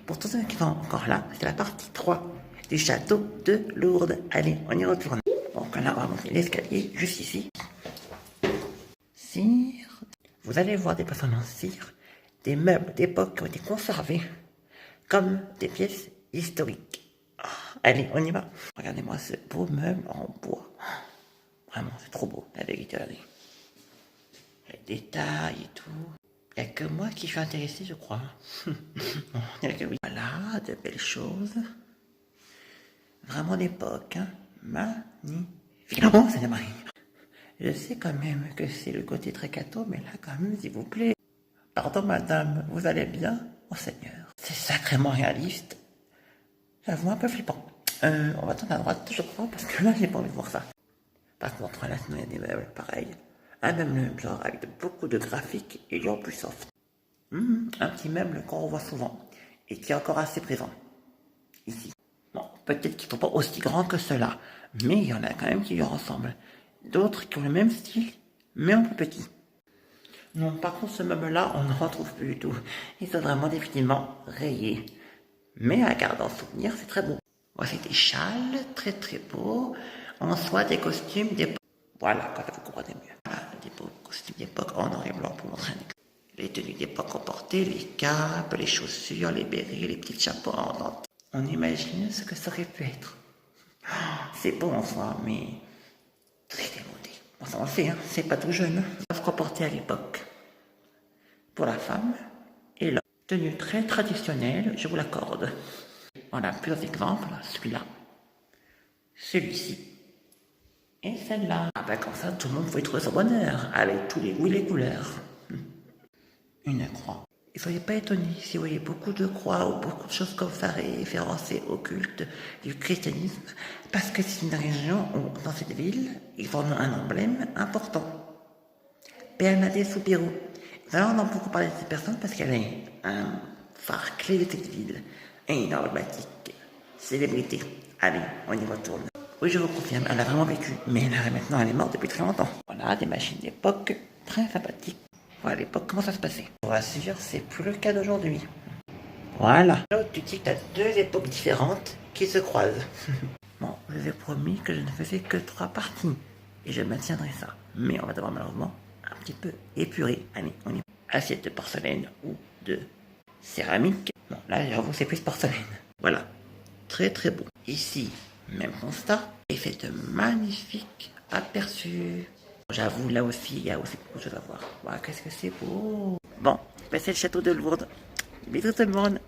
Pour tous ceux qui sont encore là, c'est la partie 3 du château de Lourdes. Allez, on y retourne. Donc là, on va monter l'escalier juste ici. Cire. Vous allez voir des personnes en cire, des meubles d'époque qui ont été conservés comme des pièces historiques. Allez, on y va. Regardez-moi ce beau meuble en bois. Vraiment, c'est trop beau, la vérité, regardez. Les détails et tout. Il n'y a que moi qui suis intéressé, je crois. Il n'y a que oui. Voilà, de belles choses. Vraiment d'époque, hein. Magnifique. Oh, c'est Marie. Je sais quand même que c'est le côté très catho, mais là, quand même, s'il vous plaît. Pardon, madame, vous allez bien? Oh, Seigneur. C'est sacrément réaliste. J'avoue, un peu flippant. On va tourner à droite, je crois, parce que là, j'ai pas envie de voir ça. Par contre, là, sinon, il y a des meubles pareils. Un meuble, genre, avec beaucoup de graphiques et genre plus soft. Un petit meuble qu'on revoit souvent et qui est encore assez présent. Ici. Bon, peut-être qu'ils ne sont pas aussi grands que ceux-là, mais il y en a quand même qui leur ressemblent. D'autres qui ont le même style, mais un peu petit. Non, par contre, ce meuble-là, on ne retrouve plus du tout. Ils sont vraiment définitivement rayés. Mais à garder en souvenir, c'est très beau. Voici des châles, très très beaux. En soi, des costumes d'époque. Voilà, quand vous comprenez mieux. Voilà, des beaux costumes d'époque en noir et blanc pour montrer les tenues d'époque qu'on portait, les capes, les chaussures, les bérets, les petits chapeaux en dentelle. On imagine ce que ça aurait pu être. C'est beau en soi, mais très démodé. Bon, ça on le fait, hein. C'est pas tout jeune. Ce qu'on portait à l'époque. Pour la femme et l'homme. Tenue très traditionnelle, je vous l'accorde. Voilà, plusieurs exemples. Celui-là, celui-ci et celle-là. Ah ben comme ça, tout le monde pouvait trouver son bonheur, avec tous les goûts et les couleurs. Une croix. Et soyez pas étonnés si vous voyez beaucoup de croix ou beaucoup de choses comme ça référencées au culte du christianisme, parce que c'est une région où, dans cette ville, ils forment un emblème important. Bernadette Soupirou. Nous allons en beaucoup parler de cette personne parce qu'elle est un phare clé de cette ville, une emblématique célébrité. Allez, on y retourne. Oui, je vous confirme, elle a vraiment vécu, mais là, maintenant, elle est morte depuis très longtemps. Voilà, des machines d'époque très sympathiques. Voilà, à l'époque, comment ça se passait? Pour assurer, c'est plus le cas d'aujourd'hui. Voilà. Là, tu dis que tu as deux époques différentes qui se croisent. Bon, je vous ai promis que je ne faisais que 3 parties, et je maintiendrai ça. Mais on va devoir malheureusement un petit peu épurer. Allez, on y va. Assiette de porcelaine ou de céramique. Bon, là, j'avoue, c'est plus porcelaine. Voilà. Très très beau. Ici, même constat. Et fait de magnifiques aperçus. J'avoue, là aussi, il y a aussi beaucoup de choses à voir. Waouh, qu'est-ce que c'est beau. Bon, ben, c'est le château de Lourdes. Bisous tout le monde.